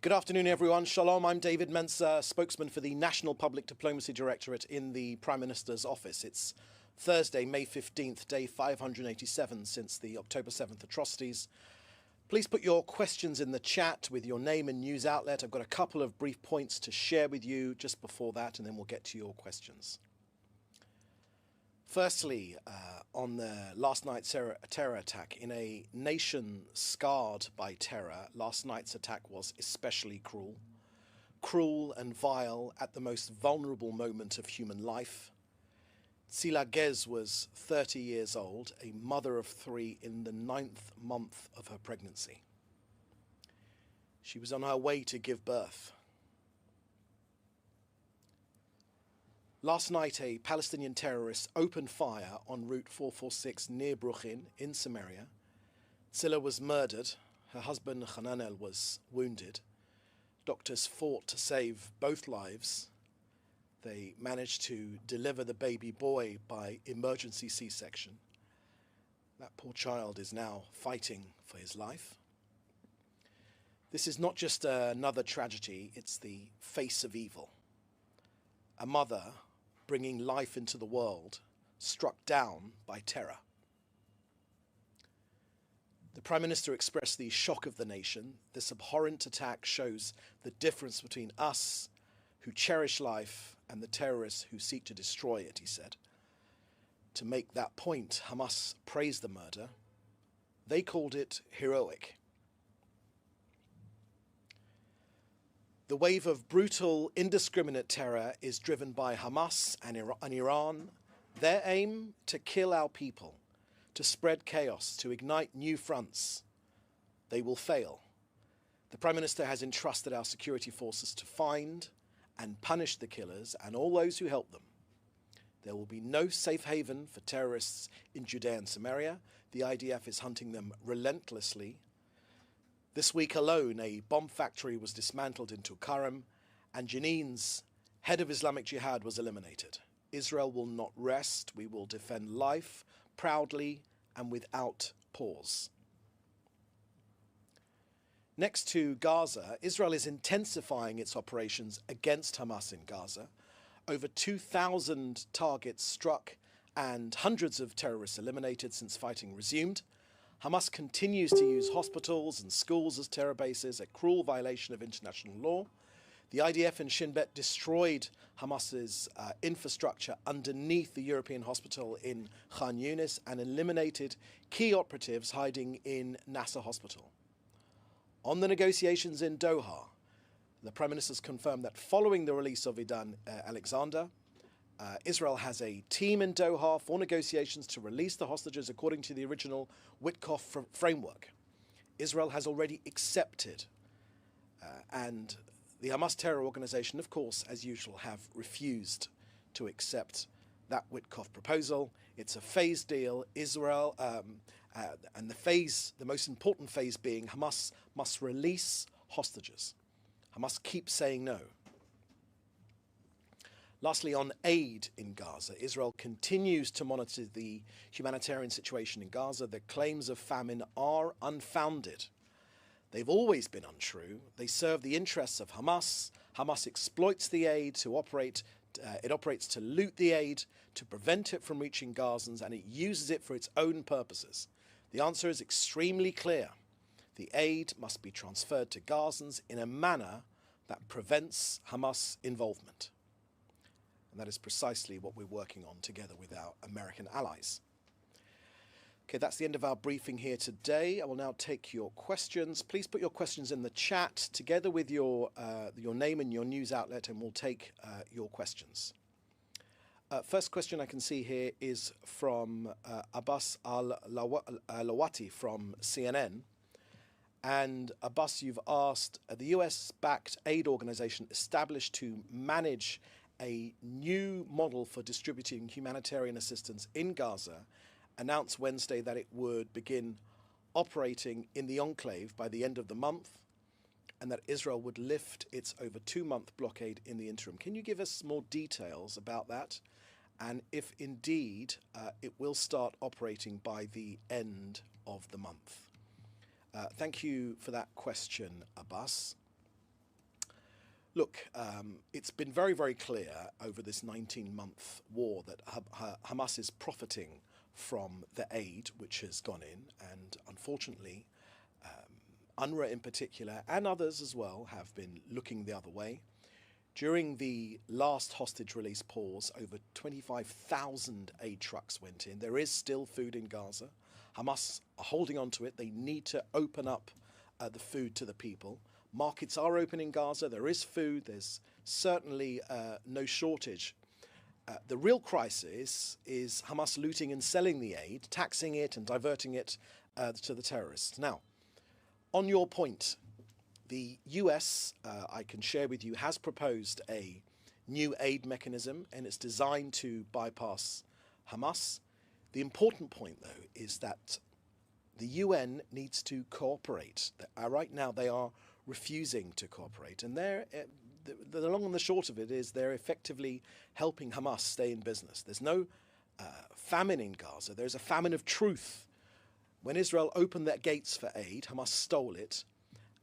Good afternoon, everyone. Shalom, I'm David Mencer, spokesman for the National Public Diplomacy Directorate in the Prime Minister's office. It's Thursday, May 15th, day 587 since the October 7th atrocities. Please put your questions in the chat with your name and news outlet. I've got a couple of brief points to share with you just before that, and then we'll get to your questions. Firstly, on the last night's terror attack, in a nation scarred by terror, last night's attack was especially cruel and vile at the most vulnerable moment of human life. Tsila Gez was 30 years old, a mother of three in the 9th month of her pregnancy. She was on her way to give birth. Last night, a Palestinian terrorist opened fire on Route 446 near Bruchin in Samaria. Tsila was murdered. Her husband, Hananel, was wounded. Doctors fought to save both lives. They managed to deliver the baby boy by emergency C-section. That poor child is now fighting for his life. This is not just another tragedy, it's the face of evil. A mother bringing life into the world, struck down by terror. The Prime Minister expressed the shock of the nation. This abhorrent attack shows the difference between us, who cherish life, and the terrorists who seek to destroy it, he said. To make that point, Hamas praised the murder. They called it heroic. The wave of brutal, indiscriminate terror is driven by Hamas and Iran. Their aim, to kill our people, to spread chaos, to ignite new fronts. They will fail. The Prime Minister has entrusted our security forces to find and punish the killers and all those who help them. There will be no safe haven for terrorists in Judea and Samaria. The IDF is hunting them relentlessly. This week alone, a bomb factory was dismantled in Tulkarem, and Jenin's head of Islamic Jihad was eliminated. Israel will not rest. We will defend life proudly and without pause. Next to Gaza, Israel is intensifying its operations against Hamas in Gaza. Over 2,000 targets struck and hundreds of terrorists eliminated since fighting resumed. Hamas continues to use hospitals and schools as terror bases, a cruel violation of international law. The IDF and Shin Bet destroyed Hamas's infrastructure underneath the European hospital in Khan Yunis and eliminated key operatives hiding in Nasser Hospital. On the negotiations in Doha, the Prime Minister has confirmed that following the release of Idan Alexander, Israel has a team in Doha for negotiations to release the hostages according to the original Witkoff framework. Israel has already accepted, and the Hamas terror organization, of course, as usual, have refused to accept that Witkoff proposal. It's a phased deal. Israel, and the most important phase being Hamas must release hostages. Hamas keeps saying no. Lastly, on aid in Gaza, Israel continues to monitor the humanitarian situation in Gaza. The claims of famine are unfounded. They've always been untrue. They serve the interests of Hamas. Hamas exploits the aid to operate. It operates to loot the aid, to prevent it from reaching Gazans, and it uses it for its own purposes. The answer is extremely clear. The aid must be transferred to Gazans in a manner that prevents Hamas involvement. And that is precisely what we're working on together with our American allies. Okay, that's the end of our briefing here today. I will now take your questions. Please put your questions in the chat together with your name and your news outlet, and we'll take your questions. First question I can see here is from Abbas Al-Lawati from CNN. And Abbas, you've asked, the US-backed aid organization established to manage a new model for distributing humanitarian assistance in Gaza announced Wednesday that it would begin operating in the enclave by the end of the month, and that Israel would lift its over 2-month blockade in the interim. Can you give us more details about that? And if indeed it will start operating by the end of the month? Thank you for that question, Abbas. Look, it's been very, very clear over this 19-month war that Hamas is profiting from the aid which has gone in, and unfortunately, UNRWA in particular, and others as well, have been looking the other way. During the last hostage release pause, over 25,000 aid trucks went in. There is still food in Gaza. Hamas are holding on to it. They need to open up the food to the people. Markets are open in Gaza. There is food. There's certainly no shortage. The real crisis is Hamas looting and selling the aid, taxing it and diverting it to the terrorists. Now, on your point, the US, I can share with you, has proposed a new aid mechanism, and it's designed to bypass Hamas. The important point, though, is that the UN needs to cooperate. Right now, they are refusing to cooperate, and the long and the short of it is they're effectively helping Hamas stay in business. There's no famine in Gaza. There's a famine of truth. When Israel opened their gates for aid, Hamas stole it,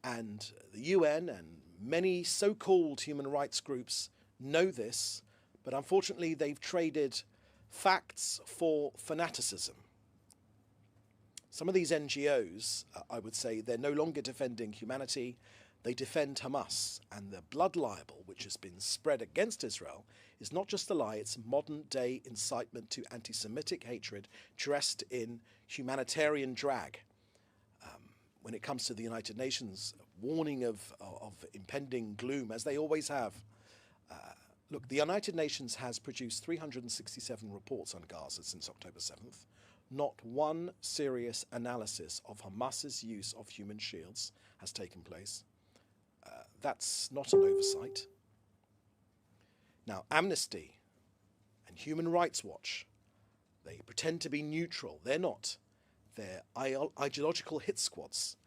and the UN and many so-called human rights groups know this, but unfortunately they've traded facts for fanaticism. Some of these NGOs, I would say, they're no longer defending humanity. They defend Hamas, and the blood libel which has been spread against Israel is not just a lie, it's modern-day incitement to anti-Semitic hatred dressed in humanitarian drag. When it comes to the United Nations, warning of impending gloom, as they always have. Look, the United Nations has produced 367 reports on Gaza since October 7th. Not one serious analysis of Hamas's use of human shields has taken place. That's not an oversight. Now, Amnesty and Human Rights Watch, they pretend to be neutral. They're not. They're ideological hit squads.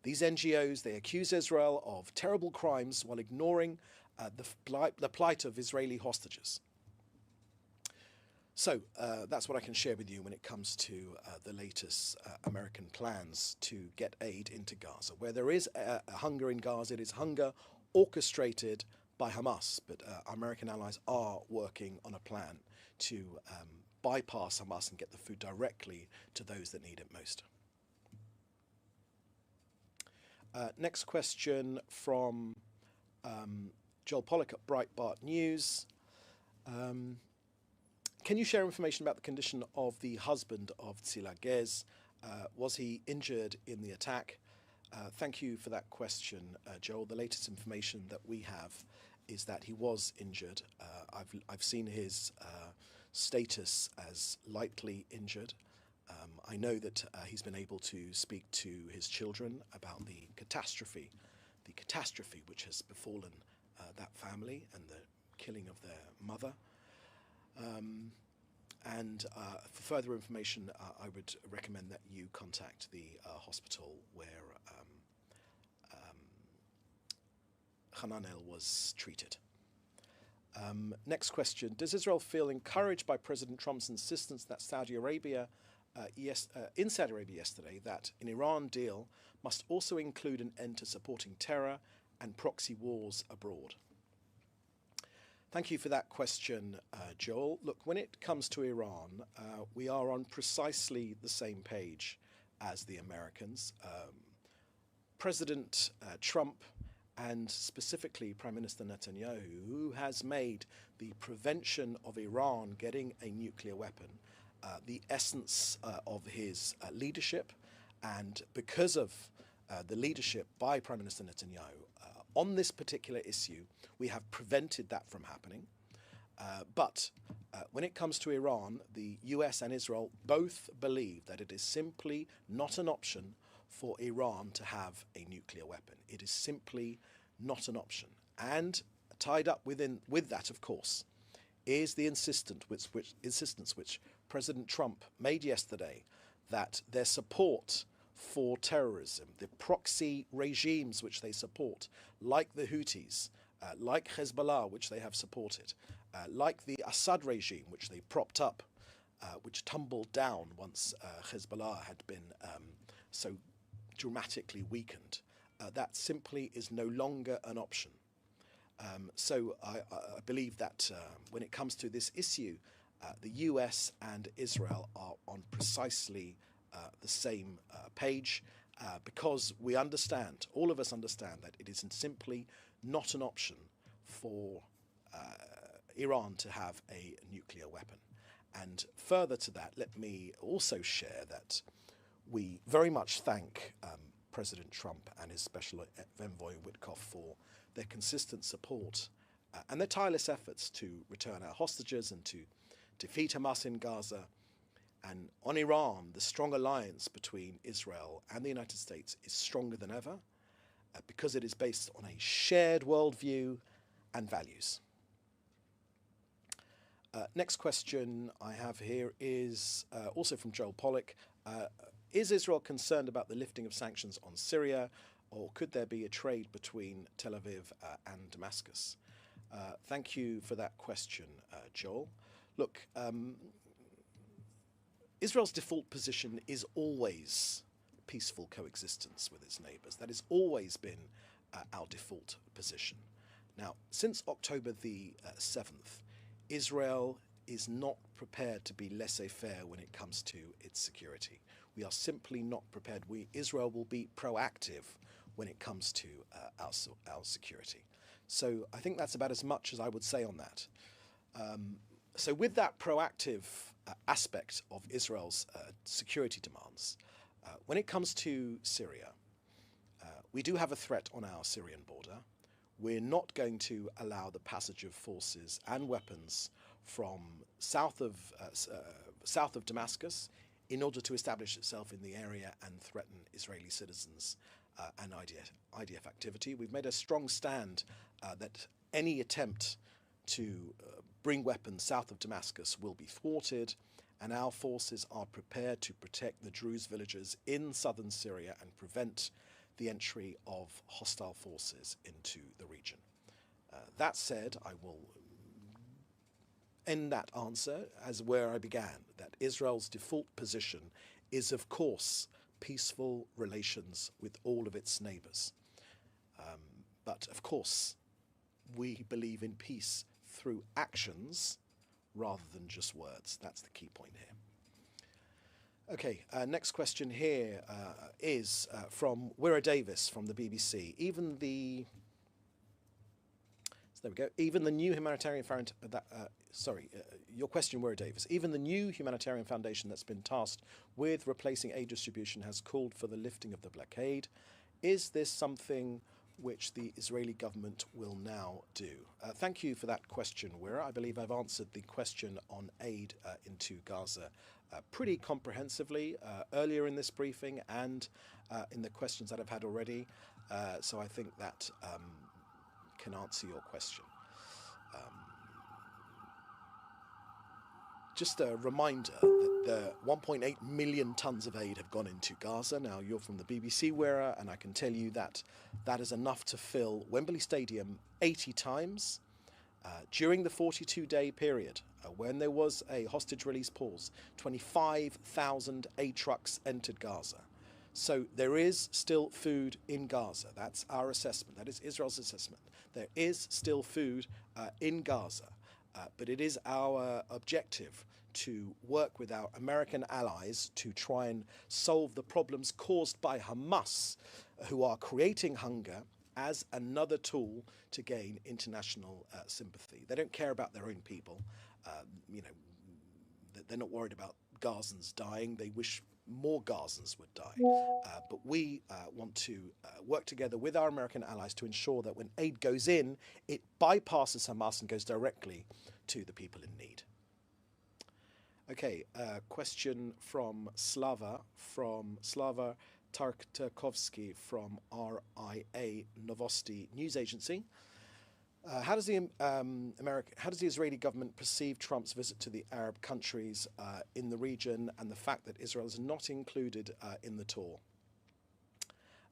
These NGOs, they accuse Israel of terrible crimes while ignoring the plight of Israeli hostages. So that's what I can share with you when it comes to the latest American plans to get aid into Gaza. Where there is a hunger in Gaza, it is hunger orchestrated by Hamas, but our American allies are working on a plan to bypass Hamas and get the food directly to those that need it most. Next question from Joel Pollack at Breitbart News. Can you share information about the condition of the husband of Tzila Gez? Was he injured in the attack? Thank you for that question, Joel. The latest information that we have is that he was injured. I've seen his status as lightly injured. I know that he's been able to speak to his children about the catastrophe which has befallen that family and the killing of their mother. For further information, I would recommend that you contact the hospital where Hananel was treated. Next question. Does Israel feel encouraged by President Trump's insistence that Saudi Arabia, in Saudi Arabia yesterday, that an Iran deal must also include an end to supporting terror and proxy wars abroad? Thank you for that question, Joel. Look, when it comes to Iran, we are on precisely the same page as the Americans. President Trump, and specifically Prime Minister Netanyahu, who has made the prevention of Iran getting a nuclear weapon the essence of his leadership, and because of the leadership by Prime Minister Netanyahu on this particular issue, we have prevented that from happening. But when it comes to Iran, the US and Israel both believe that it is simply not an option for Iran to have a nuclear weapon. It is simply not an option. And tied up with that, of course, is the insistence which President Trump made yesterday that their support for terrorism, the proxy regimes which they support, like the Houthis, like Hezbollah, which they have supported, like the Assad regime, which they propped up, which tumbled down once Hezbollah had been so dramatically weakened, that simply is no longer an option. So I believe that when it comes to this issue, the US and Israel are on precisely the same page because we understand, all of us understand, that it is simply not an option for Iran to have a nuclear weapon. And further to that, let me also share that we very much thank President Trump and his special envoy Witkoff for their consistent support and their tireless efforts to return our hostages and to defeat Hamas in Gaza. And on Iran, the strong alliance between Israel and the United States is stronger than ever because it is based on a shared worldview and values. Next question I have here is also from Joel Pollack. Is Israel concerned about the lifting of sanctions on Syria, or could there be a trade between Tel Aviv and Damascus? Thank you for that question, Joel. Look, Israel's default position is always peaceful coexistence with its neighbours. That has always been our default position. Now, since October the 7th, Israel is not prepared to be laissez-faire when it comes to its security. We are simply not prepared. Israel will be proactive when it comes to our security. So I think that's about as much as I would say on that. So with that proactive aspect of Israel's security demands, when it comes to Syria, we do have a threat on our Syrian border. We're not going to allow the passage of forces and weapons from south of Damascus in order to establish itself in the area and threaten Israeli citizens and IDF activity. We've made a strong stand that any attempt to bring weapons south of Damascus will be thwarted, and our forces are prepared to protect the Druze villages in southern Syria and prevent the entry of hostile forces into the region. That said, I will end that answer as where I began, that Israel's default position is, of course, peaceful relations with all of its neighbours. But, of course, we believe in peace through actions rather than just words. That's the key point here. Okay, next question here is from Wira Davis from the BBC. There we go. Even the new humanitarian your question, Wira Davis. Even the new humanitarian foundation that's been tasked with replacing aid distribution has called for the lifting of the blockade. Is this something which the Israeli government will now do? Thank you for that question, Wira. I believe I've answered the question on aid into Gaza pretty comprehensively earlier in this briefing and in the questions that I've had already. So I think that can answer your question. Just a reminder that the 1.8 million tons of aid have gone into Gaza. Now, you're from the BBC, Wira, and I can tell you that that is enough to fill Wembley Stadium 80 times. During the 42-day period, when there was a hostage release pause, 25,000 aid trucks entered Gaza. So there is still food in Gaza. That's our assessment. That is Israel's assessment. There is still food in Gaza. But it is our objective to work with our American allies to try and solve the problems caused by Hamas, who are creating hunger as another tool to gain international sympathy. They don't care about their own people. They're not worried about Gazans dying. They wish more Gazans would die. But we want to work together with our American allies to ensure that when aid goes in, it bypasses Hamas and goes directly to the people in need. Okay, question from Slava Tarkovsky from RIA Novosti news agency. How does the Israeli government perceive Trump's visit to the Arab countries in the region and the fact that Israel is not included in the tour?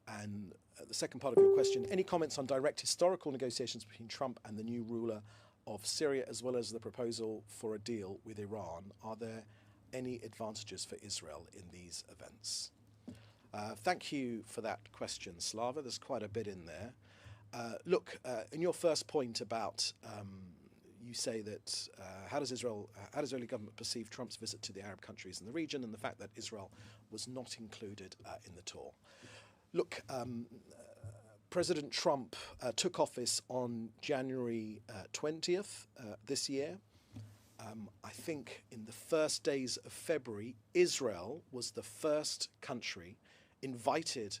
And the second part of your question, any comments on direct historical negotiations between Trump and the new ruler of Syria, as well as the proposal for a deal with Iran? Are there any advantages for Israel in these events? Thank you for that question, Slava. There's quite a bit in there. In your first point about you say that how does Israeli government perceive Trump's visit to the Arab countries in the region and the fact that Israel was not included in the tour? Look, President Trump took office on January 20th this year. I think in the first days of February, Israel was the first country invited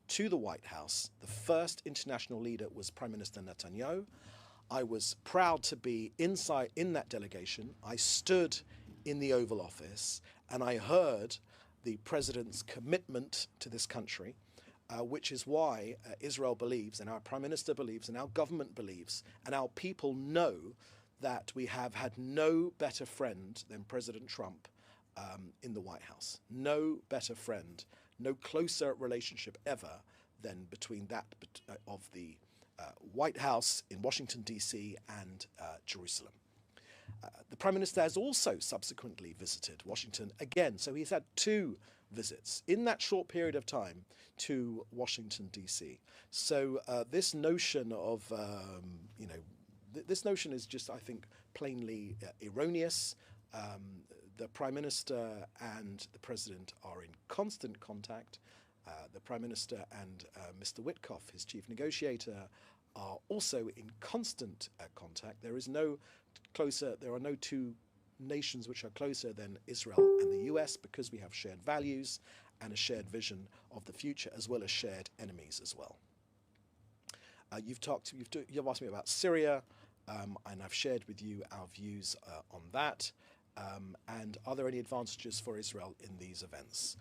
to the White House. The first international leader was Prime Minister Netanyahu. I was proud to be inside in that delegation. I stood in the Oval Office and I heard the president's commitment to this country, which is why Israel believes, and our Prime Minister believes, and our government believes, and our people know that we have had no better friend than President Trump in the White House. No better friend, no closer relationship ever than between that of the White House in Washington, D.C. and Jerusalem. The Prime Minister has also subsequently visited Washington again, so he's had two visits in that short period of time to Washington, D.C. So this notion of, this notion is just, I think, plainly erroneous. The Prime Minister and the President are in constant contact. The Prime Minister and Mr. Witkoff, his chief negotiator, are also in constant contact. There are no two nations which are closer than Israel and the US because we have shared values and a shared vision of the future, as well as shared enemies as well. You've asked me about Syria, and I've shared with you our views on that. And are there any advantages for Israel in these events?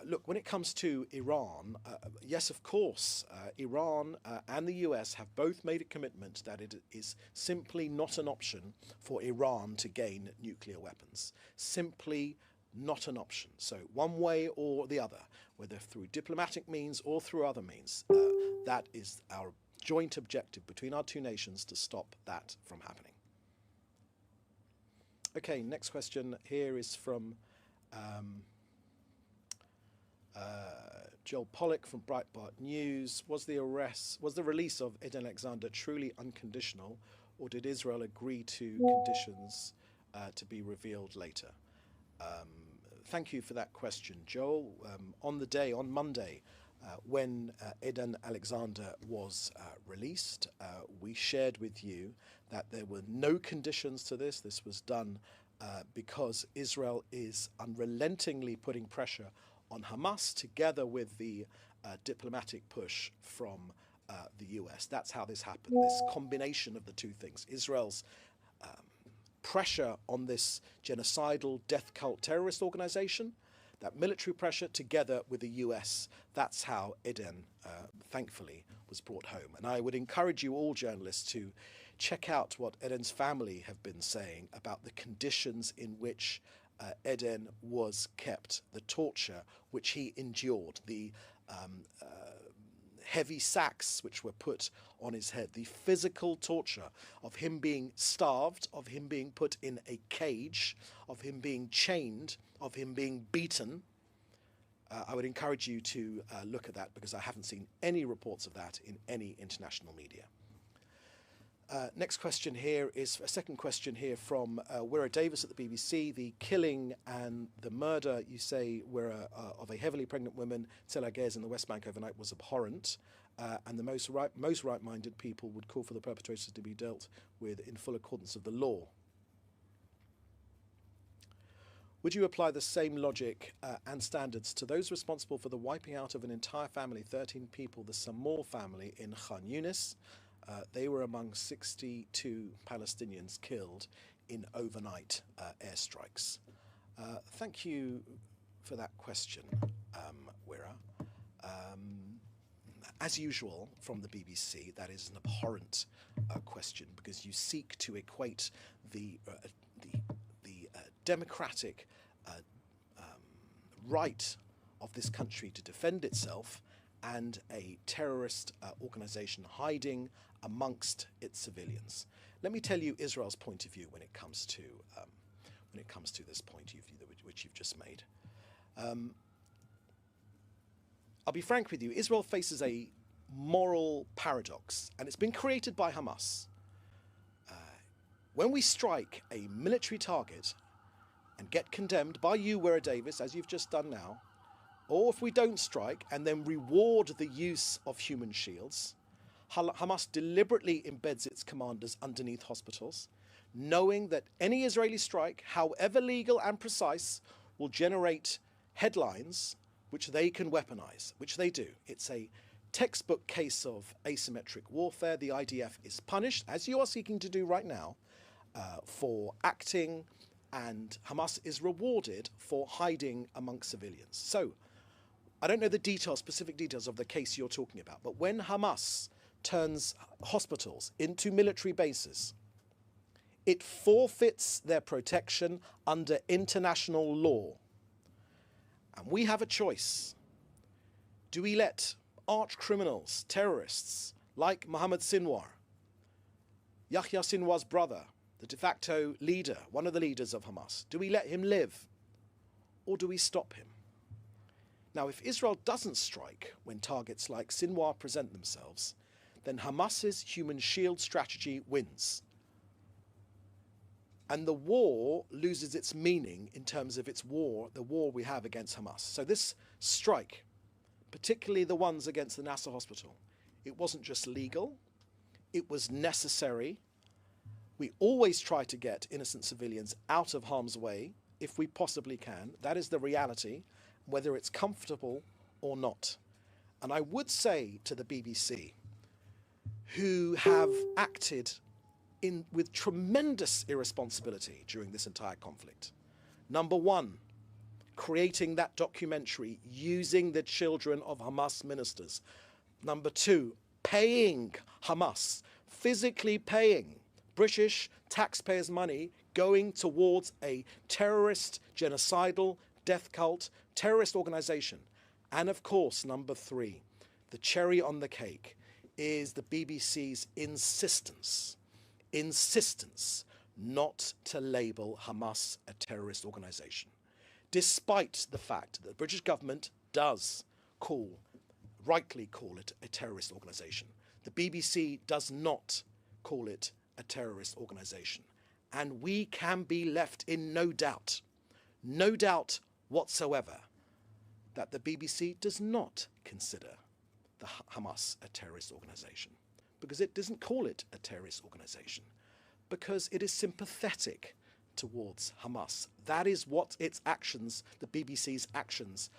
Look, when it comes to Iran, yes, of course, Iran and the US have both made a commitment that it is simply not an option for Iran to gain nuclear weapons. Simply not an option. So one way or the other, whether through diplomatic means or through other means, that is our joint objective between our two nations to stop that from happening. Okay, next question here is from Joel Pollack from Breitbart News. Was the release of Eden Alexander truly unconditional, or did Israel agree to conditions to be revealed later? Thank you for that question, Joel. On Monday, when Eden Alexander was released, we shared with you that there were no conditions to this. This was done because Israel is unrelentingly putting pressure on Hamas, together with the diplomatic push from the US. That's how this happened, this combination of the two things. Israel's pressure on this genocidal death cult terrorist organization, that military pressure together with the US. That's how Eden, thankfully, was brought home. And I would encourage you all journalists to check out what Eden's family have been saying about the conditions in which Eden was kept, the torture which he endured, the heavy sacks which were put on his head, the physical torture of him being starved, of him being put in a cage, of him being chained, of him being beaten. I would encourage you to look at that, because I haven't seen any reports of that in any international media. Next question here is a second question here from Wira Davis at the BBC. The killing and the murder, you say, of a heavily pregnant woman, Tel Agez, in the West Bank overnight was abhorrent, and the most right-minded people would call for the perpetrators to be dealt with in full accordance of the law. Would you apply the same logic and standards to those responsible for the wiping out of an entire family, 13 people, the Samor family in Khan Yunis? They were among 62 Palestinians killed in overnight airstrikes. Thank you for that question, Wira. As usual from the BBC, that is an abhorrent question, because you seek to equate the democratic right of this country to defend itself and a terrorist organization hiding amongst its civilians. Let me tell you Israel's point of view when it comes to this point of view which you've just made. I'll be frank with you. Israel faces a moral paradox, and it's been created by Hamas. When we strike a military target and get condemned by you, Wera Davis, as you've just done now, or if we don't strike and then reward the use of human shields, Hamas deliberately embeds its commanders underneath hospitals, knowing that any Israeli strike, however legal and precise, will generate headlines which they can weaponize, which they do. It's a textbook case of asymmetric warfare. The IDF is punished, as you are seeking to do right now, for acting, and Hamas is rewarded for hiding amongst civilians. So, I don't know the details, specific details of the case you're talking about, but when Hamas turns hospitals into military bases, it forfeits their protection under international law. And we have a choice. Do we let arch criminals, terrorists, like Mohammed Sinwar, Yahya Sinwar's brother, the de facto leader, one of the leaders of Hamas, do we let him live, or do we stop him? Now, if Israel doesn't strike when targets like Sinwar present themselves, then Hamas's human shield strategy wins. And the war loses its meaning in terms of its war, the war we have against Hamas. So this strike, particularly the ones against the Nasser hospital, it wasn't just legal, it was necessary. We always try to get innocent civilians out of harm's way if we possibly can. That is the reality, whether it's comfortable or not. And I would say to the BBC, who have acted with tremendous irresponsibility during this entire conflict. Number one, creating that documentary using the children of Hamas ministers. Number two, paying Hamas, physically paying British taxpayers' money going towards a terrorist, genocidal, death cult, terrorist organization. And of course, number three, the cherry on the cake is the BBC's insistence not to label Hamas a terrorist organization, despite the fact that the British government does rightly call it a terrorist organization. The BBC does not call it a terrorist organization. And we can be left in no doubt whatsoever, that the BBC does not consider the Hamas a terrorist organization, because it doesn't call it a terrorist organization, because it is sympathetic towards Hamas. That is what its actions, the BBC's actions,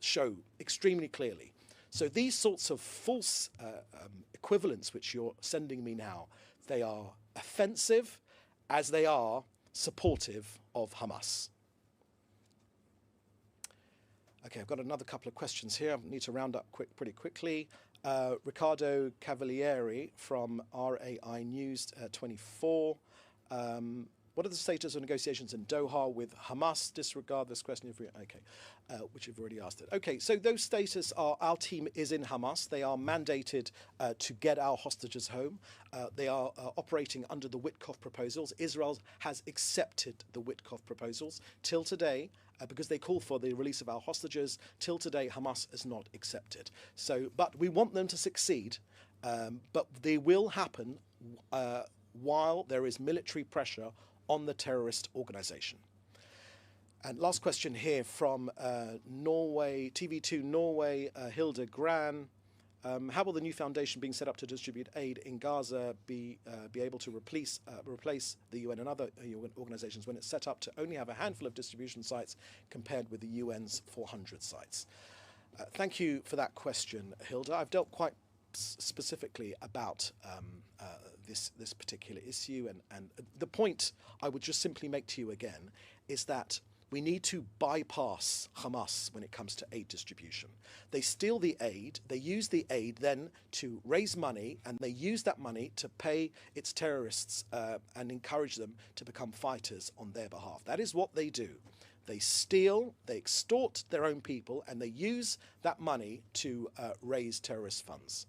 show extremely clearly. So these sorts of false equivalents which you're sending me now, they are offensive as they are supportive of Hamas. Okay, I've got another couple of questions here. I need to round up pretty quickly. Riccardo Cavalieri from RAI News 24. What are the status of negotiations in Doha with Hamas? Disregard this question if we, okay, which you've already asked it. Okay, so those status are, our team is in Hamas. They are mandated to get our hostages home. They are operating under the Witkoff proposals. Israel has accepted the Witkoff proposals. Till today, because they call for the release of our hostages, till today Hamas has not accepted. So, but we want them to succeed, but they will happen while there is military pressure on the terrorist organization. And last question here from Norway, TV2 Norway, Hilda Gran. How will the new foundation being set up to distribute aid in Gaza be able to replace the UN and other UN organizations when it's set up to only have a handful of distribution sites compared with the UN's 400 sites? Thank you for that question, Hilda. I've dealt quite specifically about this particular issue, and the point I would just simply make to you again is that we need to bypass Hamas when it comes to aid distribution. They steal the aid, they use the aid then to raise money, and they use that money to pay its terrorists and encourage them to become fighters on their behalf. That is what they do. They steal, they extort their own people, and they use that money to raise terrorist funds.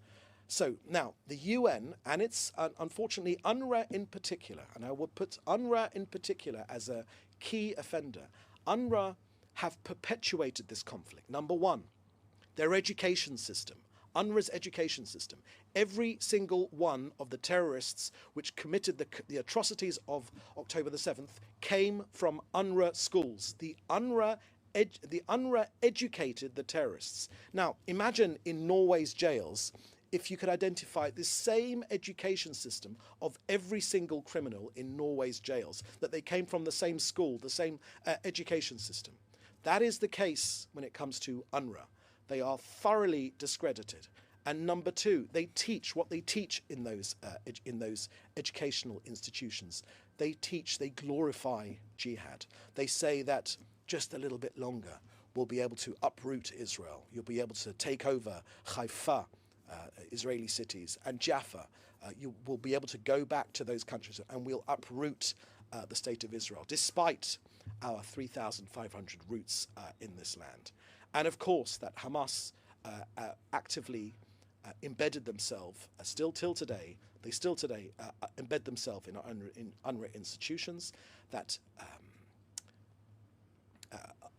So now the UN, and it's unfortunately UNRWA in particular, and I would put UNRWA in particular as a key offender. UNRWA have perpetuated this conflict. Number one, their education system. UNRWA's education system. Every single one of the terrorists which committed the atrocities of October the 7th came from UNRWA schools. The UNRWA educated the terrorists. Now, imagine in Norway's jails if you could identify the same education system of every single criminal in Norway's jails, that they came from the same school, the same education system. That is the case when it comes to UNRWA. They are thoroughly discredited. And number two, they teach what they teach in those educational institutions. They glorify jihad. They say that just a little bit longer we'll be able to uproot Israel. You'll be able to take over Haifa, Israeli cities, and Jaffa. You will be able to go back to those countries and we'll uproot the state of Israel, despite our 3,500 roots in this land. And of course, that Hamas actively embedded themselves, still till today, embed themselves in UNRWA institutions, that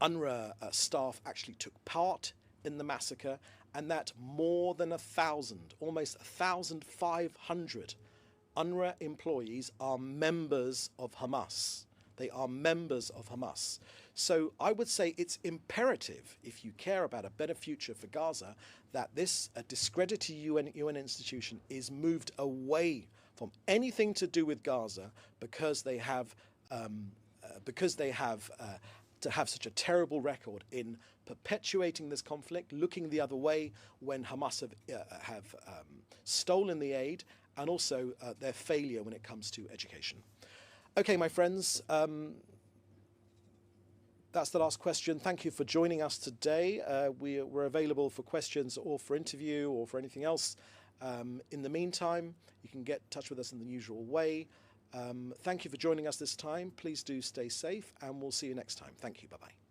UNRWA staff actually took part in the massacre, and that more than 1,000, almost 1,500 UNRWA employees are members of Hamas. They are members of Hamas. So I would say it's imperative, if you care about a better future for Gaza, that this discredited UN institution is moved away from anything to do with Gaza, because they have to have such a terrible record in perpetuating this conflict, looking the other way when Hamas have stolen the aid, and also their failure when it comes to education. Okay, my friends, that's the last question. Thank you for joining us today. We're available for questions or for interview or for anything else. In the meantime, you can get in touch with us in the usual way. Thank you for joining us this time. Please do stay safe, and we'll see you next time. Thank you. Bye-bye.